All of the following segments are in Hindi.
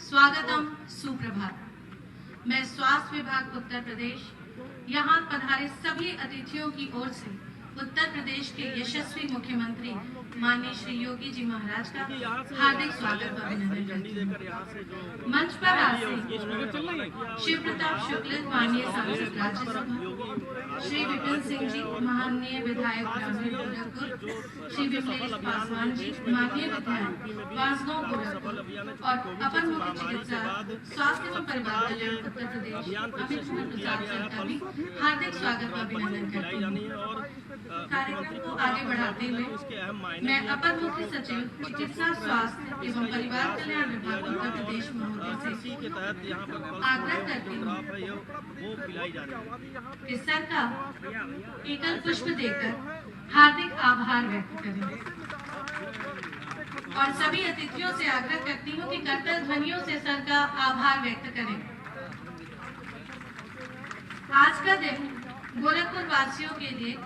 स्वागतम, सुप्रभात। मैं स्वास्थ्य विभाग उत्तर प्रदेश यहाँ पधारे सभी अतिथियों की ओर से उत्तर प्रदेश के यशस्वी मुख्यमंत्री माननीय श्री योगी जी महाराज का हार्दिक स्वागत व अभिनंदन करती हूँ। मंच पर आसीन शिव प्रताप शुक्ल माननीय सांसद राज्यसभा, श्री विपिन सिंह जी माननीय विधायक ग्रामीण गोरखपुर, श्री विमलेश पासवान जी माननीय विधायक बांसगांव गोरखपुर और अपर मुख्य चिकित्सा स्वास्थ्य एवं परिवार कल्याण उत्तर प्रदेश अमित मोहन प्रसाद सर का भी हार्दिक स्वागत व अभिनंदन करती हूँ। कार्यक्रम को आगे बढ़ाते हुए मैं अपर मुख्य सचिव चिकित्सा स्वास्थ्य एवं परिवार कल्याण विभाग उत्तर प्रदेश महोदय से आग्रह करती हूँ कि सर का एकल पुष्प देकर हार्दिक आभार व्यक्त करें और सभी अतिथियों से आग्रह करती हूँ कि करतल ध्वनियों से सर का आभार व्यक्त करें। आज का दिन गोरखपुर वासियों के लिए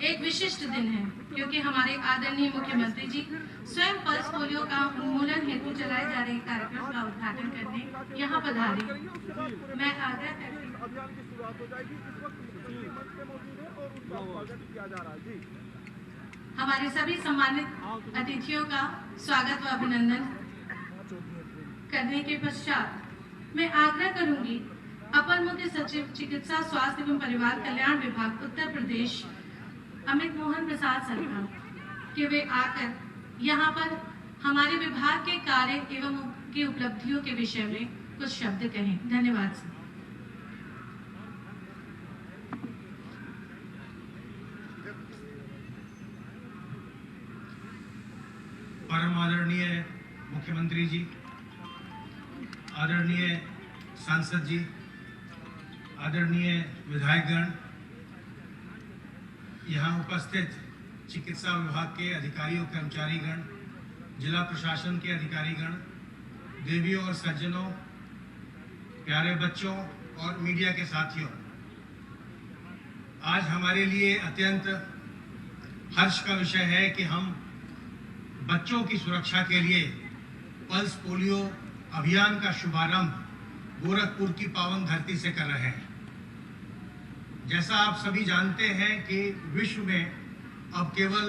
एक विशिष्ट दिन है क्योंकि हमारे आदरणीय मुख्यमंत्री जी स्वयं पल्स पोलियो का उन्मूलन हेतु चलाए जा रहे कार्यक्रम का उद्घाटन करने यहाँ पधारे। मैं आग्रह करती हूँ हमारे सभी सम्मानित अतिथियों का स्वागत व अभिनंदन करने के पश्चात मैं आग्रह करूंगी अपर मुख्य सचिव चिकित्सा स्वास्थ्य एवं परिवार कल्याण विभाग उत्तर प्रदेश अमित मोहन प्रसाद सर कि वे आकर यहाँ पर हमारे विभाग के कार्य एवं की उपलब्धियों के विषय में कुछ शब्द कहें। धन्यवाद सर। परम आदरणीय मुख्यमंत्री जी, आदरणीय सांसद जी, आदरणीय विधायकगण, यहाँ उपस्थित चिकित्सा विभाग के अधिकारियों कर्मचारीगण, जिला प्रशासन के अधिकारीगण, देवियों और सज्जनों, प्यारे बच्चों और मीडिया के साथियों, आज हमारे लिए अत्यंत हर्ष का विषय है कि हम बच्चों की सुरक्षा के लिए पल्स पोलियो अभियान का शुभारंभ गोरखपुर की पावन धरती से कर रहे हैं। जैसा आप सभी जानते हैं कि विश्व में अब केवल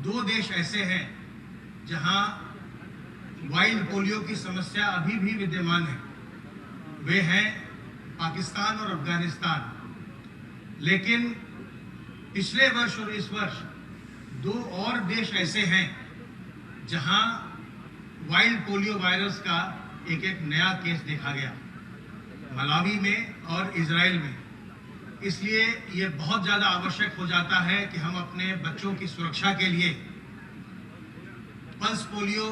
2 देश ऐसे हैं जहां वाइल्ड पोलियो की समस्या अभी भी विद्यमान है। वे हैं पाकिस्तान और अफगानिस्तान। लेकिन पिछले वर्ष और इस वर्ष 2 और देश ऐसे हैं जहां वाइल्ड पोलियो वायरस का एक नया केस देखा गया, मलावी में और इजराइल में। इसलिए ये बहुत ज़्यादा आवश्यक हो जाता है कि हम अपने बच्चों की सुरक्षा के लिए पल्स पोलियो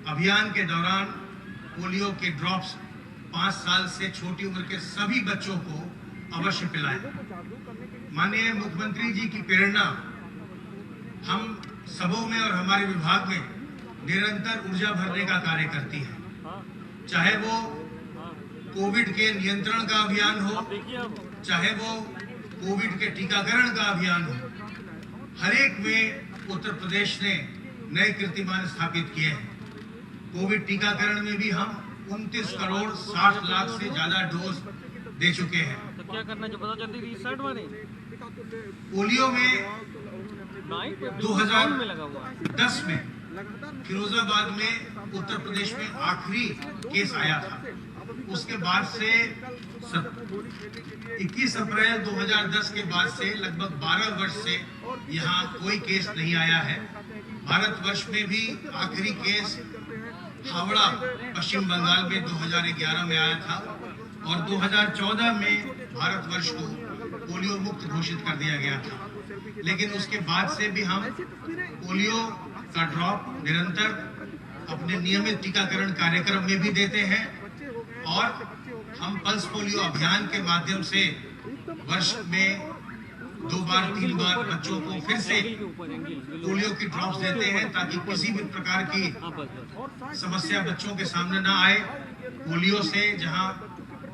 अभियान के दौरान पोलियो के ड्रॉप्स 5 साल से छोटी उम्र के सभी बच्चों को अवश्य पिलाएं। माननीय मुख्यमंत्री जी की प्रेरणा हम सबों में और हमारे विभाग में निरंतर ऊर्जा भरने का कार्य करती है। चाहे वो कोविड के नियंत्रण का अभियान हो, चाहे वो कोविड के टीकाकरण का अभियान हो, हर एक में उत्तर प्रदेश ने नए कीर्तिमान स्थापित किए हैं। कोविड टीकाकरण में भी हम 29 करोड़ 60 लाख से ज्यादा डोज दे चुके हैं। तो क्या करना जो पता चलती थी शर्ट वाली पोलियो में 2010 में फिरोजाबाद में उत्तर प्रदेश में आखिरी केस आया था। उसके बाद से 21 अप्रैल 2010 के बाद से लगभग 12 वर्ष से यहाँ कोई केस नहीं आया है। भारतवर्ष में भी आखिरी केस हावड़ा पश्चिम बंगाल में 2011 में आया था और 2014 में भारतवर्ष को पोलियो मुक्त घोषित कर दिया गया था। लेकिन उसके बाद से भी हम पोलियो का ड्रॉप निरंतर अपने नियमित टीकाकरण कार्यक्रम में भी देते हैं और हम पल्स पोलियो अभियान के माध्यम से वर्ष में 2 बार 3 बार बच्चों को फिर से पोलियो की ड्रॉप्स देते हैं ताकि किसी भी प्रकार की समस्या बच्चों के सामने ना आए। पोलियो से जहां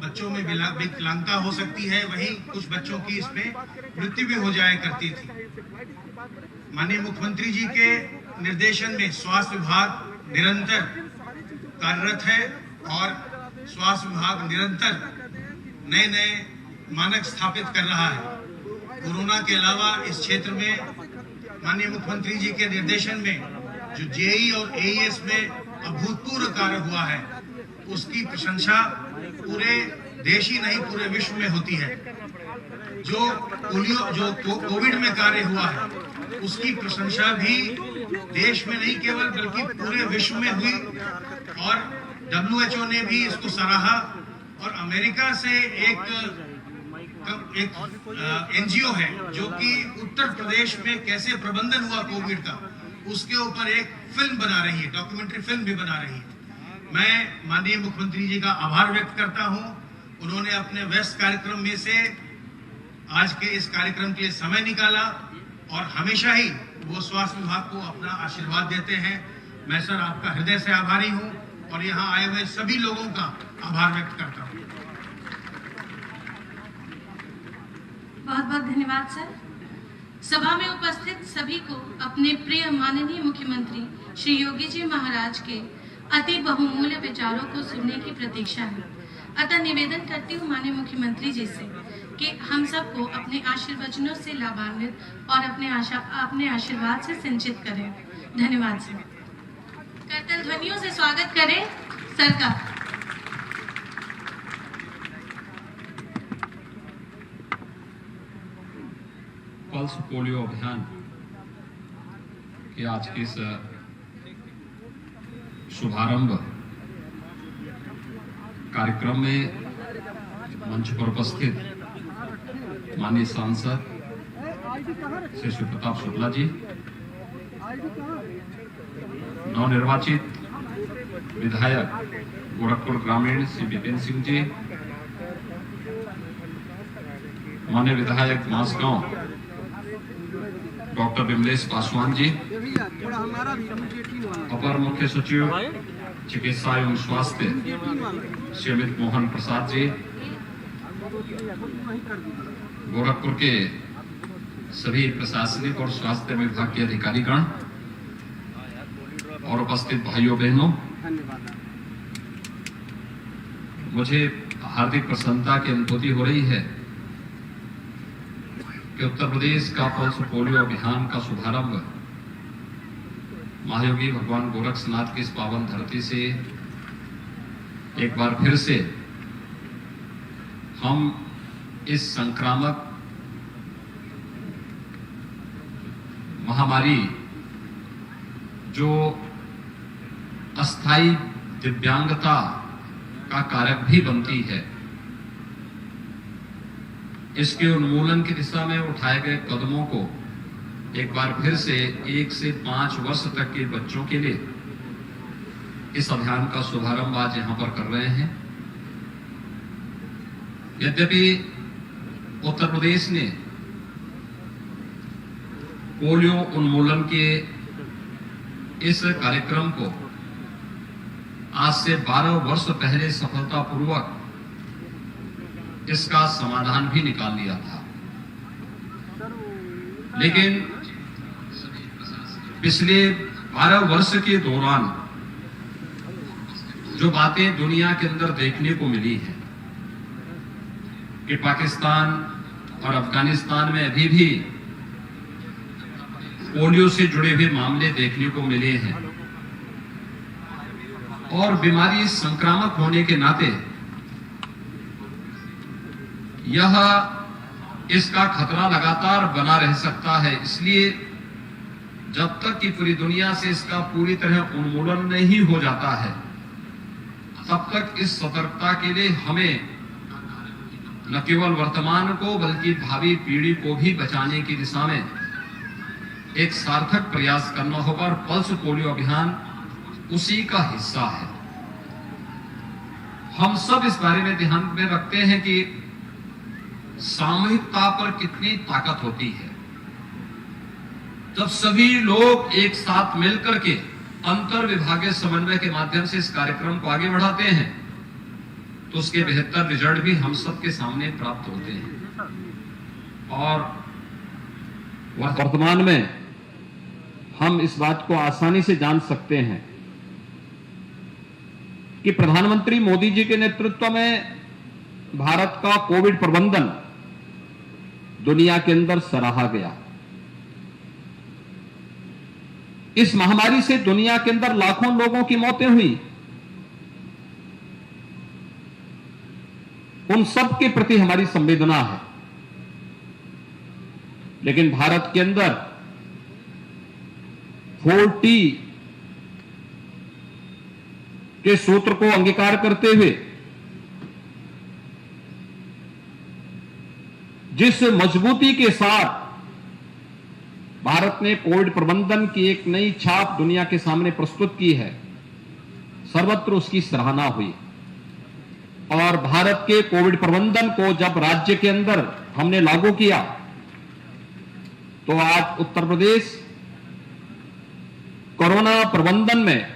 बच्चों में विकलांगता हो सकती है, वहीं कुछ बच्चों की इसमें मृत्यु भी हो जाया करती थी। माननीय मुख्यमंत्री जी के निर्देशन में स्वास्थ्य विभाग निरंतर कार्यरत है और स्वास्थ्य विभाग निरंतर नए नए मानक स्थापित कर रहा है। कोरोना के अलावा इस क्षेत्र में माननीय मुख्यमंत्री जी के निर्देशन में जो जेई और एईएस में अभूतपूर्व कार्य हुआ है, उसकी प्रशंसा पूरे देश ही नहीं पूरे विश्व में होती है। जो कोविड में कार्य हुआ है, उसकी प्रशंसा भी देश में नहीं केवल बल्कि पूरे विश्व में हुई और WHO ने भी इसको सराहा। और अमेरिका से एक एनजीओ है जो कि उत्तर प्रदेश में कैसे प्रबंधन हुआ कोविड का, उसके ऊपर एक फिल्म बना रही है, डॉक्यूमेंट्री फिल्म भी बना रही है। मैं माननीय मुख्यमंत्री जी का आभार व्यक्त करता हूं। उन्होंने अपने व्यस्त कार्यक्रम में से आज के इस कार्यक्रम के लिए समय निकाला और हमेशा ही वो स्वास्थ्य विभाग को अपना आशीर्वाद देते हैं। मैं सर आपका हृदय से आभारी हूं और यहाँ आए हुए सभी लोगों का आभार व्यक्त करता हूं। बहुत बहुत धन्यवाद सर। सभा में उपस्थित सभी को अपने प्रिय माननीय मुख्यमंत्री श्री योगी जी महाराज के अति बहुमूल्य विचारों को सुनने की प्रतीक्षा है। अतः निवेदन करती हूँ माननीय मुख्यमंत्री जी से कि हम सबको अपने आशीर्वचनों से लाभान्वित और अपने आशीर्वाद से सिंचित करें। धन्यवाद सर। करतल ध्वनियों से स्वागत करें सर का। पल्स पोलियो अभियान के आज के इस शुभारंभ कार्यक्रम में मंच पर उपस्थित माननीय सांसद श्री शिव प्रताप शुक्ला जी, नवनिर्वाचित विधायक गोरखपुर ग्रामीण श्री विपिन सिंह जी, माननीय विधायक मासगांव डॉक्टर विमलेश पासवान जी, अपर मुख्य सचिव चिकित्सा एवं स्वास्थ्य श्री अमित मोहन प्रसाद जी, गोरखपुर के सभी प्रशासनिक और स्वास्थ्य विभाग के अधिकारीगण और उपस्थित भाइयों बहनों, मुझे हार्दिक प्रसन्नता की अनुभूति हो रही है कि उत्तर प्रदेश का पल्स पोलियो अभियान का शुभारंभ महायोगी भगवान गोरक्षनाथ की इस पावन धरती से एक बार फिर से हम इस संक्रामक महामारी जो अस्थायी दिव्यांगता का कारक भी बनती है, इसके उन्मूलन की दिशा में उठाए गए कदमों को एक बार फिर से 1 से 5 वर्ष तक के बच्चों के लिए इस अभियान का शुभारंभ आज यहां पर कर रहे हैं। यद्यपि उत्तर प्रदेश ने पोलियो उन्मूलन के इस कार्यक्रम को आज से 12 वर्ष पहले सफलतापूर्वक इसका समाधान भी निकाल लिया था, लेकिन पिछले 12 वर्ष के दौरान जो बातें दुनिया के अंदर देखने को मिली है कि पाकिस्तान और अफगानिस्तान में अभी भी पोलियो से जुड़े हुए मामले देखने को मिले हैं और बीमारी संक्रामक होने के नाते यह इसका खतरा लगातार बना रह सकता है। इसलिए जब तक कि पूरी दुनिया से इसका पूरी तरह उन्मूलन नहीं हो जाता है, तब तक इस सतर्कता के लिए हमें न केवल वर्तमान को बल्कि भावी पीढ़ी को भी बचाने की दिशा में एक सार्थक प्रयास करना होगा और पल्स पोलियो अभियान उसी का हिस्सा है। हम सब इस बारे में ध्यान में रखते हैं कि सामूहिकता पर कितनी ताकत होती है। जब सभी लोग एक साथ मिलकर के अंतर विभागीय समन्वय के माध्यम से इस कार्यक्रम को आगे बढ़ाते हैं तो उसके बेहतर रिजल्ट भी हम सबके सामने प्राप्त होते हैं। और वर्तमान में हम इस बात को आसानी से जान सकते हैं कि प्रधानमंत्री मोदी जी के नेतृत्व में भारत का कोविड प्रबंधन दुनिया के अंदर सराहा गया। इस महामारी से दुनिया के अंदर लाखों लोगों की मौतें हुई। उन सब के प्रति हमारी संवेदना है, लेकिन भारत के अंदर 4T के सूत्र को अंगीकार करते हुए जिस मजबूती के साथ भारत ने कोविड प्रबंधन की एक नई छाप दुनिया के सामने प्रस्तुत की है, सर्वत्र उसकी सराहना हुई। और भारत के कोविड प्रबंधन को जब राज्य के अंदर हमने लागू किया तो आज उत्तर प्रदेश कोरोना प्रबंधन में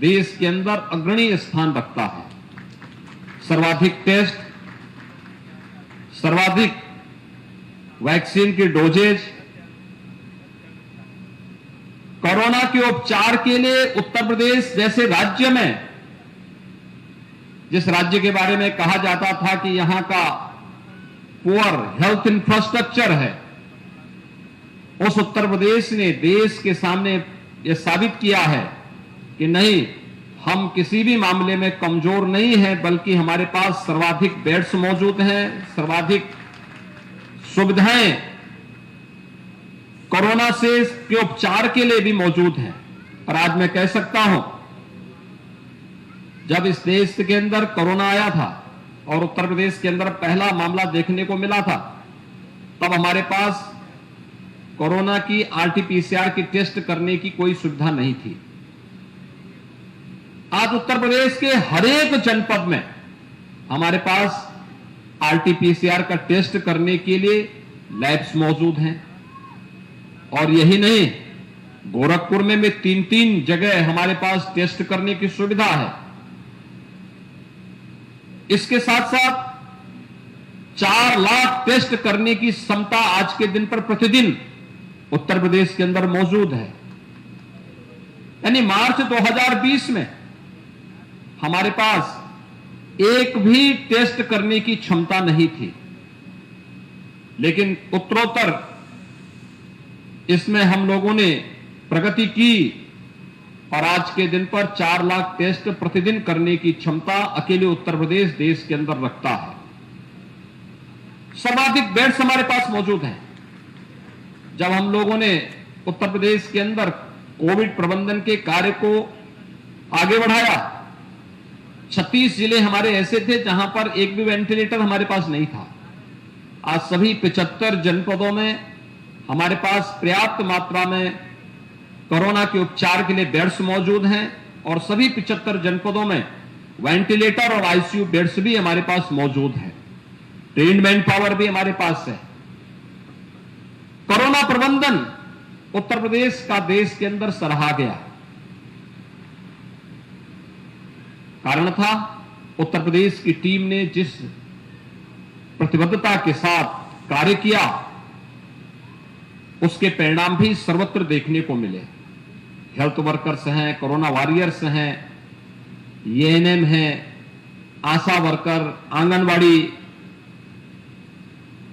देश के अंदर अग्रणी स्थान रखता है। सर्वाधिक टेस्ट, सर्वाधिक वैक्सीन की डोजेज, कोरोना के उपचार के लिए उत्तर प्रदेश जैसे राज्य में, जिस राज्य के बारे में कहा जाता था कि यहां का पुअर हेल्थ इंफ्रास्ट्रक्चर है, उस उत्तर प्रदेश ने देश के सामने यह साबित किया है कि नहीं, हम किसी भी मामले में कमजोर नहीं हैं, बल्कि हमारे पास सर्वाधिक बेड्स मौजूद हैं, सर्वाधिक सुविधाएं कोरोना से के उपचार के लिए भी मौजूद हैं। और आज मैं कह सकता हूं, जब इस देश के अंदर कोरोना आया था और उत्तर प्रदेश के अंदर पहला मामला देखने को मिला था, तब हमारे पास कोरोना की RT-PCR की टेस्ट करने की कोई सुविधा नहीं थी। आज उत्तर प्रदेश के हर एक जनपद में हमारे पास RT-PCR का टेस्ट करने के लिए लैब्स मौजूद हैं। और यही नहीं, गोरखपुर में 3 जगह हमारे पास टेस्ट करने की सुविधा है। इसके साथ साथ 4 लाख टेस्ट करने की क्षमता आज के दिन पर प्रतिदिन उत्तर प्रदेश के अंदर मौजूद है। यानी मार्च 2020 में हमारे पास एक भी टेस्ट करने की क्षमता नहीं थी, लेकिन उत्तरोत्तर इसमें हम लोगों ने प्रगति की और आज के दिन पर 4 लाख टेस्ट प्रतिदिन करने की क्षमता अकेले उत्तर प्रदेश देश के अंदर रखता है। सर्वाधिक बेड्स हमारे पास मौजूद हैं। जब हम लोगों ने उत्तर प्रदेश के अंदर कोविड प्रबंधन के कार्य को आगे बढ़ाया, 36 जिले हमारे ऐसे थे जहां पर एक भी वेंटिलेटर हमारे पास नहीं था। आज सभी 75 जनपदों में हमारे पास पर्याप्त मात्रा में कोरोना के उपचार के लिए बेड्स मौजूद हैं और सभी 75 जनपदों में वेंटिलेटर और ICU बेड्स भी हमारे पास मौजूद हैं। ट्रेन्ड मैन पावर भी हमारे पास है। कोरोना प्रबंधन उत्तर प्रदेश का देश के अंदर सराहा गया। कारण था उत्तर प्रदेश की टीम ने जिस प्रतिबद्धता के साथ कार्य किया, उसके परिणाम भी सर्वत्र देखने को मिले। हेल्थ वर्कर्स हैं, कोरोना वॉरियर्स हैं, ANM हैं, आशा वर्कर, आंगनवाड़ी,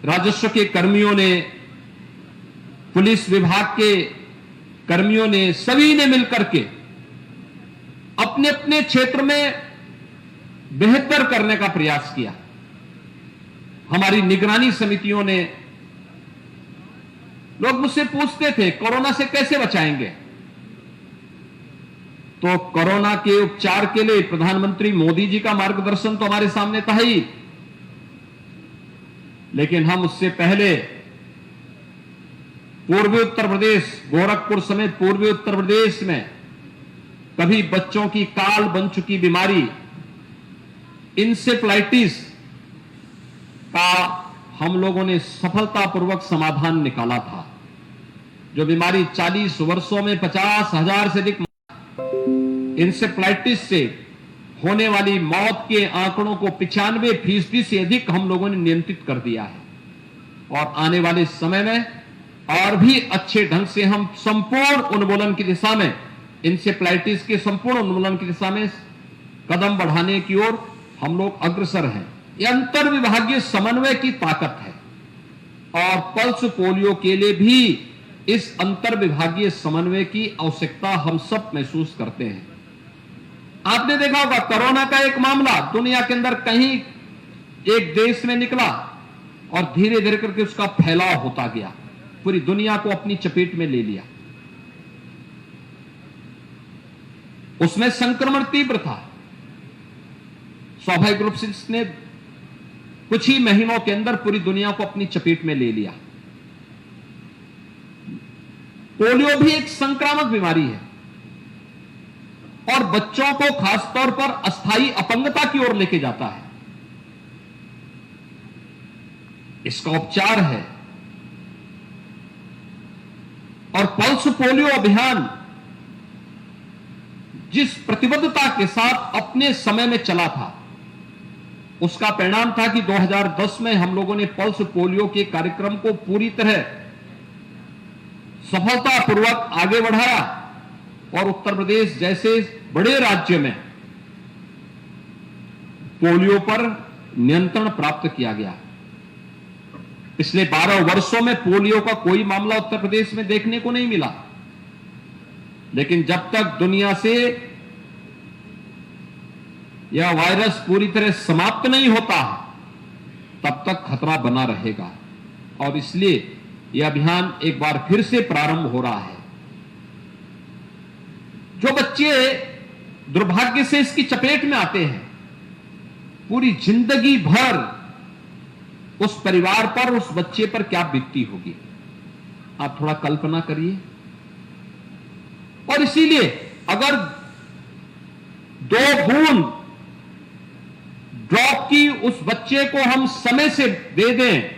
राजस्व के कर्मियों ने, पुलिस विभाग के कर्मियों ने, सभी ने मिलकर के अपने अपने क्षेत्र में बेहतर करने का प्रयास किया। हमारी निगरानी समितियों ने, लोग मुझसे पूछते थे कोरोना से कैसे बचाएंगे, तो कोरोना के उपचार के लिए प्रधानमंत्री मोदी जी का मार्गदर्शन तो हमारे सामने था ही, लेकिन हम उससे पहले पूर्वी उत्तर प्रदेश, गोरखपुर समेत पूर्वी उत्तर प्रदेश में कभी बच्चों की काल बन चुकी बीमारी इंसेफ्लाइटिस का हम लोगों ने सफलतापूर्वक समाधान निकाला था। जो बीमारी 40 वर्षों में 50,000 से अधिक इंसेफ्लाइटिस से होने वाली मौत के आंकड़ों को 95% से अधिक हम लोगों ने नियंत्रित कर दिया है। और आने वाले समय में और भी अच्छे ढंग से हम संपूर्ण उन्मूलन की दिशा में, इंसेफ्लाइटिस के संपूर्ण उन्मूलन की दिशा में कदम बढ़ाने की ओर हम लोग अग्रसर हैं। यह अंतर विभागीय समन्वय की ताकत है और पल्स पोलियो के लिए भी इस अंतर विभागीय समन्वय की आवश्यकता हम सब महसूस करते हैं। आपने देखा होगा कोरोना का एक मामला दुनिया के अंदर कहीं एक देश में निकला और धीरे धीरे करके उसका फैलाव होता गया, पूरी दुनिया को अपनी चपेट में ले लिया। उसमें संक्रमण तीव्र था, स्वाभाविक रूप से इसने कुछ ही महीनों के अंदर पूरी दुनिया को अपनी चपेट में ले लिया। पोलियो भी एक संक्रामक बीमारी है और बच्चों को खासतौर पर अस्थायी अपंगता की ओर लेके जाता है। इसका उपचार है और पल्स पोलियो अभियान जिस प्रतिबद्धता के साथ अपने समय में चला था, उसका परिणाम था कि 2010 में हम लोगों ने पल्स पोलियो के कार्यक्रम को पूरी तरह सफलतापूर्वक आगे बढ़ाया और उत्तर प्रदेश जैसे बड़े राज्य में पोलियो पर नियंत्रण प्राप्त किया गया। पिछले 12 वर्षों में पोलियो का कोई मामला उत्तर प्रदेश में देखने को नहीं मिला, लेकिन जब तक दुनिया से यह वायरस पूरी तरह समाप्त नहीं होता तब तक खतरा बना रहेगा और इसलिए यह अभियान एक बार फिर से प्रारंभ हो रहा है। जो बच्चे दुर्भाग्य से इसकी चपेट में आते हैं, पूरी जिंदगी भर उस परिवार पर, उस बच्चे पर क्या बीतती होगी, आप थोड़ा कल्पना करिए। और इसीलिए अगर 2 बूंद ड्रॉप की उस बच्चे को हम समय से दे दें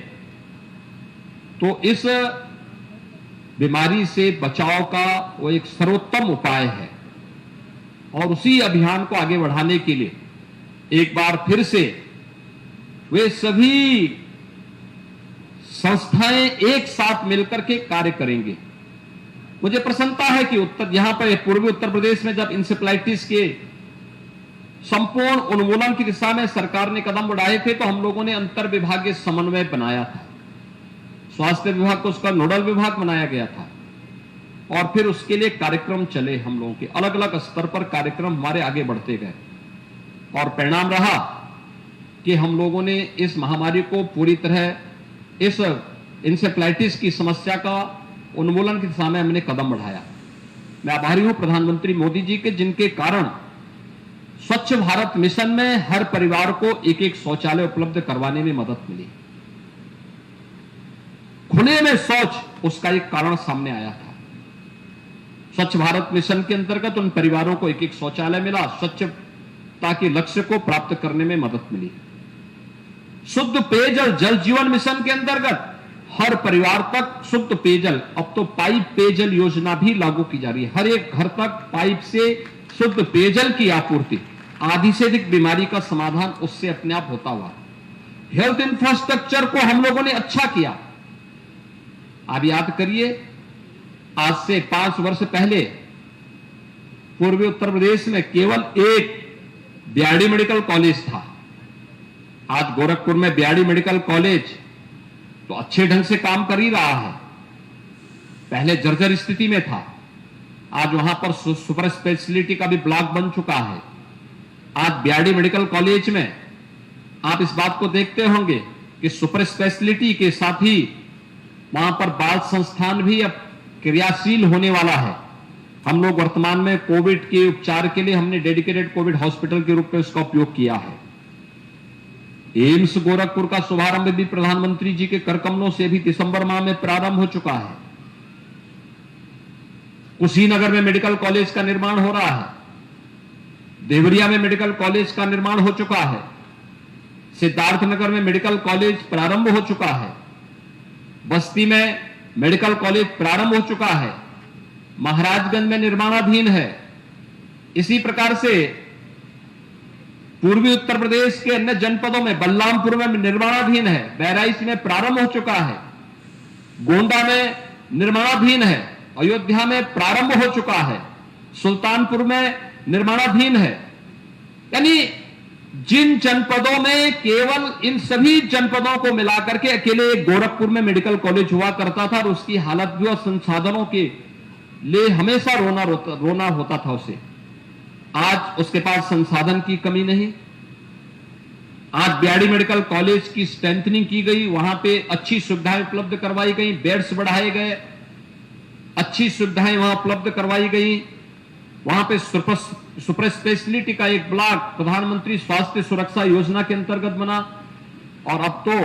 तो इस बीमारी से बचाव का वो एक सर्वोत्तम उपाय है। और उसी अभियान को आगे बढ़ाने के लिए एक बार फिर से वे सभी संस्थाएं एक साथ मिलकर के कार्य करेंगे। मुझे प्रसन्नता है कि यहां पर पूर्वी उत्तर प्रदेश में जब इंसेफ्लाइटिस के संपूर्ण उन्मूलन की दिशा में सरकार ने कदम बढ़ाए थे तो हम लोगों ने अंतर विभागीय समन्वय बनाया था। स्वास्थ्य विभाग को उसका नोडल विभाग बनाया गया था और फिर उसके लिए कार्यक्रम चले। हम लोगों के अलग अलग स्तर पर कार्यक्रम हमारे आगे बढ़ते गए और परिणाम रहा कि हम लोगों ने इस महामारी को पूरी तरह इस इंसेफ्लाइटिस की समस्या का उन्मूलन की दिशा में हमने कदम बढ़ाया। मैं आभारी हूं प्रधानमंत्री मोदी जी के, जिनके कारण स्वच्छ भारत मिशन में हर परिवार को एक एक शौचालय उपलब्ध करवाने में मदद मिली। खुले में शौच उसका एक कारण सामने आया था। स्वच्छ भारत मिशन के अंतर्गत उन परिवारों को एक एक शौचालय मिला, स्वच्छता के लक्ष्य को प्राप्त करने में मदद मिली। शुद्ध पेयजल जल जीवन मिशन के अंतर्गत हर परिवार तक शुद्ध पेयजल, अब तो पाइप पेयजल योजना भी लागू की जा रही है। हर एक घर तक पाइप से शुद्ध पेयजल की आपूर्ति, आधी से अधिक बीमारी का समाधान उससे अपने आप होता हुआ। हेल्थ इंफ्रास्ट्रक्चर को हम लोगों ने अच्छा किया। आप याद करिए, आज से 5 वर्ष पहले पूर्वी उत्तर प्रदेश में केवल एक बीआरडी मेडिकल कॉलेज था। आज गोरखपुर में बीआरडी मेडिकल कॉलेज तो अच्छे ढंग से काम कर ही रहा है, पहले जर्जर स्थिति में था। आज वहां पर सुपर स्पेशलिटी का भी ब्लॉक बन चुका है। आज बीआरडी मेडिकल कॉलेज में आप इस बात को देखते होंगे कि सुपर स्पेशलिटी के साथ ही वहां पर बाल संस्थान भी अब क्रियाशील होने वाला है। हम लोग वर्तमान में कोविड के उपचार के लिए हमने डेडिकेटेड कोविड हॉस्पिटल के रूप में उसका उपयोग किया है। एम्स गोरखपुर का शुभारंभ भी प्रधानमंत्री जी के करकमलों से भी दिसंबर माह में प्रारंभ हो चुका है। कुशीनगर में मेडिकल कॉलेज का निर्माण हो रहा है। देवरिया में मेडिकल कॉलेज का निर्माण हो चुका है। सिद्धार्थनगर में मेडिकल कॉलेज प्रारंभ हो चुका है। बस्ती में मेडिकल कॉलेज प्रारंभ हो चुका है। महाराजगंज में निर्माणाधीन है। इसी प्रकार से पूर्वी उत्तर प्रदेश के अन्य जनपदों में बलरामपुर में निर्माणाधीन है। बहराइच में प्रारंभ हो चुका है। गोंडा में निर्माणाधीन है। अयोध्या में प्रारंभ हो चुका है। सुल्तानपुर में निर्माणाधीन है। यानी जिन जनपदों में केवल इन सभी जनपदों को मिलाकर के अकेले एक गोरखपुर में मेडिकल कॉलेज हुआ करता था और उसकी हालत भी और संसाधनों के लिए हमेशा रोना होता था उसे, आज उसके पास संसाधन की कमी नहीं। आज बीआरडी मेडिकल कॉलेज की स्ट्रेंथनिंग की गई, वहां पे अच्छी सुविधाएं उपलब्ध करवाई गई, बेड्स बढ़ाए गए, अच्छी सुविधाएं वहां उपलब्ध करवाई गई। वहां पे सुपर स्पेशलिटी का एक ब्लॉक प्रधानमंत्री स्वास्थ्य सुरक्षा योजना के अंतर्गत बना और अब तो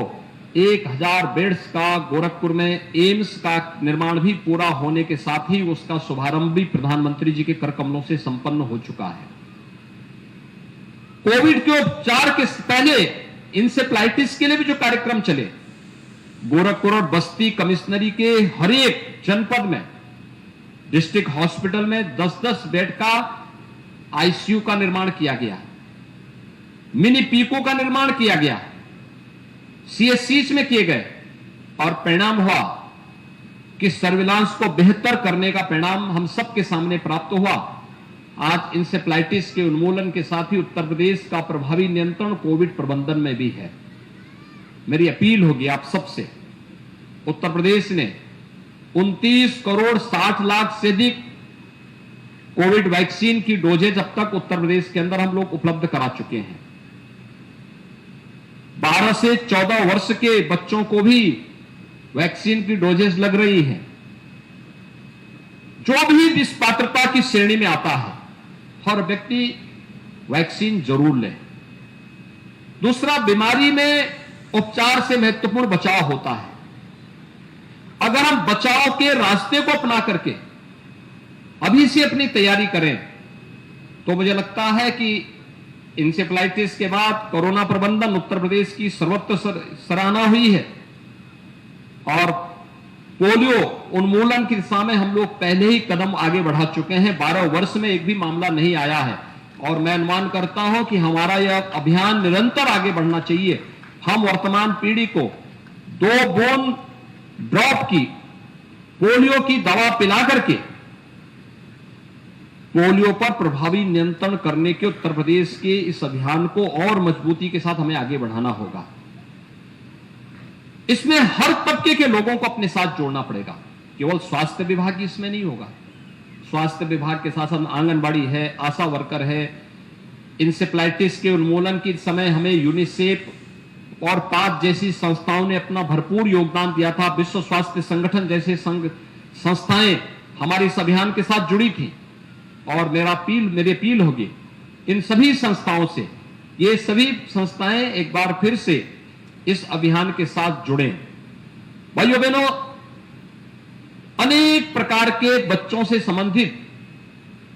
1000 बेड्स का गोरखपुर में एम्स का निर्माण भी पूरा होने के साथ ही उसका शुभारंभ भी प्रधानमंत्री जी के कर कमलों से संपन्न हो चुका है। कोविड के उपचार के पहले इंसेफ्लाइटिस के लिए भी जो कार्यक्रम चले, गोरखपुर और बस्ती कमिश्नरी के हर एक जनपद में डिस्ट्रिक्ट हॉस्पिटल में 10-10 बेड का आईसीयू का निर्माण किया गया, मिनी पीको का निर्माण किया गया, सीएससीज में किए गए और परिणाम हुआ कि सर्विलांस को बेहतर करने का परिणाम हम सबके सामने प्राप्त हुआ। आज इंसेफ्लाइटिस के उन्मूलन के साथ ही उत्तर प्रदेश का प्रभावी नियंत्रण कोविड प्रबंधन में भी है। मेरी अपील होगी आप सबसे, उत्तर प्रदेश ने 29 करोड़ 60 लाख से अधिक कोविड वैक्सीन की डोजेज अब तक उत्तर प्रदेश के अंदर हम लोग उपलब्ध करा चुके हैं। 12 से 14 वर्ष के बच्चों को भी वैक्सीन की डोजेज लग रही है। जो भी इस पात्रता की श्रेणी में आता है, हर व्यक्ति वैक्सीन जरूर ले। दूसरा, बीमारी में उपचार से महत्वपूर्ण बचाव होता है। अगर हम बचाव के रास्ते को अपना करके अभी से अपनी तैयारी करें तो मुझे लगता है कि इंसेफ्लाइटिस के बाद कोरोना प्रबंधन उत्तर प्रदेश की सर्वत्र सराहना हुई है और पोलियो उन्मूलन की दिशा में हम लोग पहले ही कदम आगे बढ़ा चुके हैं। 12 वर्ष में एक भी मामला नहीं आया है और मैं अनुमान करता हूं कि हमारा यह अभियान निरंतर आगे बढ़ना चाहिए। हम वर्तमान पीढ़ी को 2 बूंद ड्रॉप की पोलियो की दवा पिला करके पोलियो पर प्रभावी नियंत्रण करने के उत्तर प्रदेश के इस अभियान को और मजबूती के साथ हमें आगे बढ़ाना होगा। इसमें हर तबके के लोगों को अपने साथ जोड़ना पड़ेगा, केवल स्वास्थ्य विभाग ही इसमें नहीं होगा। स्वास्थ्य विभाग के साथ साथ आंगनबाड़ी है, आशा वर्कर है। इंसेफ्लाइटिस के उन्मूलन के समय हमें यूनिसेफ और पाक जैसी संस्थाओं ने अपना भरपूर योगदान दिया था। विश्व स्वास्थ्य संगठन जैसे संस्थाएं हमारे इस अभियान के साथ जुड़ी थी और मेरी अपील होगी इन सभी संस्थाओं से, ये सभी संस्थाएं एक बार फिर से इस अभियान के साथ जुड़ें। भाइयों बहनों, अनेक प्रकार के बच्चों से संबंधित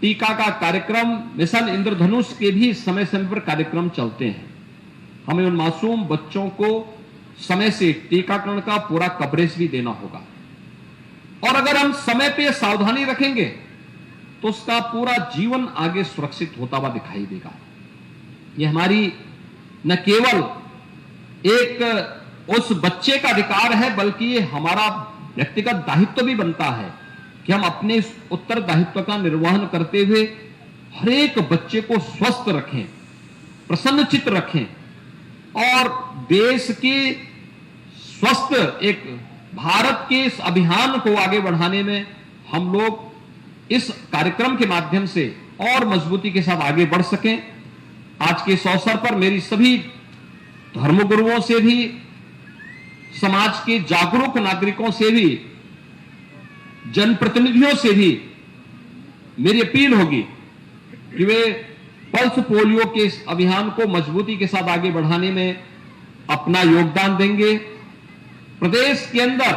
टीका का कार्यक्रम, मिशन इंद्रधनुष के भी समय समय पर कार्यक्रम चलते हैं। हमें उन मासूम बच्चों को समय से टीकाकरण का पूरा कवरेज भी देना होगा और अगर हम समय पे सावधानी रखेंगे तो उसका पूरा जीवन आगे सुरक्षित होता हुआ दिखाई देगा। ये हमारी न केवल एक उस बच्चे का अधिकार है बल्कि ये हमारा व्यक्तिगत दायित्व भी बनता है कि हम अपने इस उत्तरदायित्व का निर्वहन करते हुए हर एक बच्चे को स्वस्थ रखें, प्रसन्नचित्त रखें और देश के स्वस्थ एक भारत के इस अभियान को आगे बढ़ाने में हम लोग इस कार्यक्रम के माध्यम से और मजबूती के साथ आगे बढ़ सकें। आज के इस अवसर पर मेरी सभी धर्मगुरुओं से भी, समाज के जागरूक नागरिकों से भी, जनप्रतिनिधियों से भी मेरी अपील होगी कि वे पल्स पोलियो के इस अभियान को मजबूती के साथ आगे बढ़ाने में अपना योगदान देंगे। प्रदेश के अंदर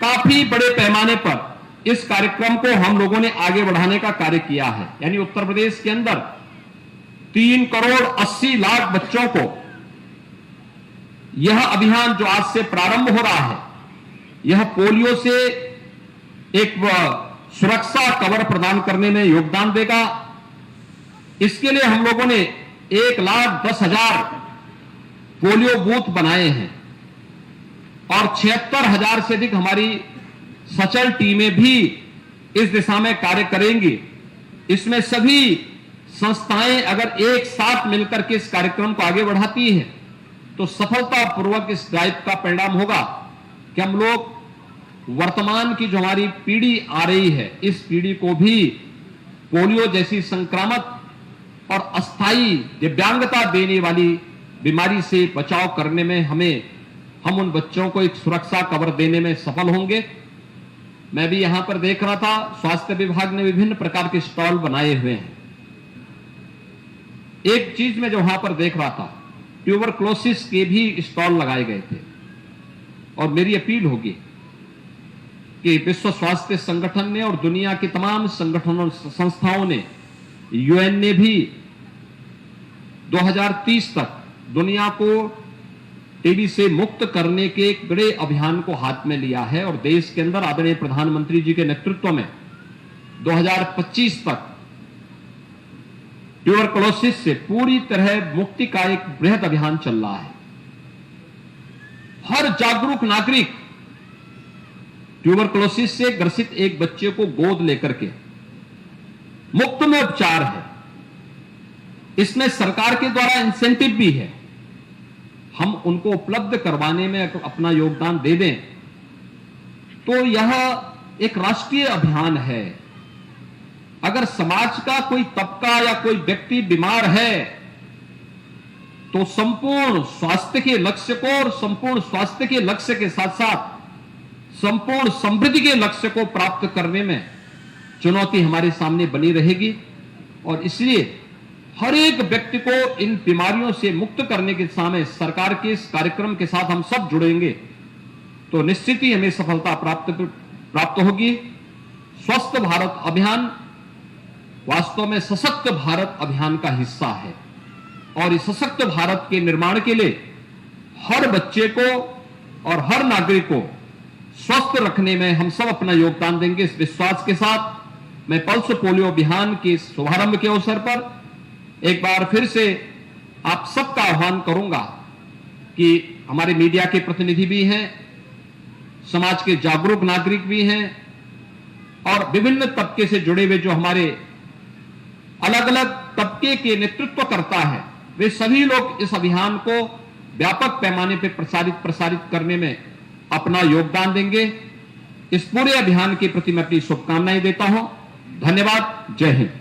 काफी बड़े पैमाने पर इस कार्यक्रम को हम लोगों ने आगे बढ़ाने का कार्य किया है। यानी उत्तर प्रदेश के अंदर 3 करोड़ 80 लाख बच्चों को यह अभियान जो आज से प्रारंभ हो रहा है, यह पोलियो से एक सुरक्षा कवर प्रदान करने में योगदान देगा। इसके लिए हम लोगों ने 1,10,000 पोलियो बूथ बनाए हैं और 76,000 से अधिक हमारी सचल टीमें भी इस दिशा में कार्य करेंगी। इसमें सभी संस्थाएं अगर एक साथ मिलकर के इस कार्यक्रम को आगे बढ़ाती हैं तो सफलतापूर्वक इस ड्राइव का परिणाम होगा कि हम लोग वर्तमान की जो हमारी पीढ़ी आ रही है, इस पीढ़ी को भी पोलियो जैसी संक्रामक और अस्थायी दिव्यांगता देने वाली बीमारी से बचाव करने में हम उन बच्चों को एक सुरक्षा कवर देने में सफल होंगे। मैं भी यहां पर देख रहा था, स्वास्थ्य विभाग ने विभिन्न प्रकार के स्टॉल बनाए हुए हैं। एक चीज में जो वहां पर देख रहा था, ट्यूबरक्लोसिस के भी स्टॉल लगाए गए थे। और मेरी अपील होगी कि विश्व स्वास्थ्य संगठन ने और दुनिया की तमाम संगठनों संस्थाओं ने, यूएन ने भी 2030 तक दुनिया को टीबी से मुक्त करने के एक बड़े अभियान को हाथ में लिया है और देश के अंदर आदरणीय प्रधानमंत्री जी के नेतृत्व में 2025 तक ट्यूबरक्लोसिस से पूरी तरह मुक्ति का एक बृहद अभियान चल रहा है। हर जागरूक नागरिक ट्यूबरक्लोसिस से ग्रसित एक बच्चे को गोद लेकर के मुफ्त में उपचार है। इसमें सरकार के द्वारा इंसेंटिव भी है। हम उनको उपलब्ध करवाने में अपना योगदान दे दें तो यह एक राष्ट्रीय अभियान है। अगर समाज का कोई तबका या कोई व्यक्ति बीमार है तो संपूर्ण स्वास्थ्य के लक्ष्य को और संपूर्ण स्वास्थ्य के लक्ष्य के साथ साथ संपूर्ण समृद्धि के लक्ष्य को प्राप्त करने में चुनौती हमारे सामने बनी रहेगी। और इसलिए हर एक व्यक्ति को इन बीमारियों से मुक्त करने के समय सरकार के इस कार्यक्रम के साथ हम सब जुड़ेंगे तो निश्चित ही हमें सफलता प्राप्त होगी। स्वस्थ भारत अभियान वास्तव में सशक्त भारत अभियान का हिस्सा है और इस सशक्त भारत के निर्माण के लिए हर बच्चे को और हर नागरिक को स्वस्थ रखने में हम सब अपना योगदान देंगे। इस विश्वास के साथ मैं पल्स पोलियो अभियान के शुभारंभ के अवसर पर एक बार फिर से आप सबका आह्वान करूंगा कि हमारे मीडिया के प्रतिनिधि भी हैं, समाज के जागरूक नागरिक भी हैं और विभिन्न तबके से जुड़े हुए जो हमारे अलग अलग तबके के नेतृत्व करता है, वे सभी लोग इस अभियान को व्यापक पैमाने पर प्रसारित करने में अपना योगदान देंगे। इस पूरे अभियान के प्रति मैं अपनी शुभकामनाएं देता हूं। धन्यवाद। जय हिंद।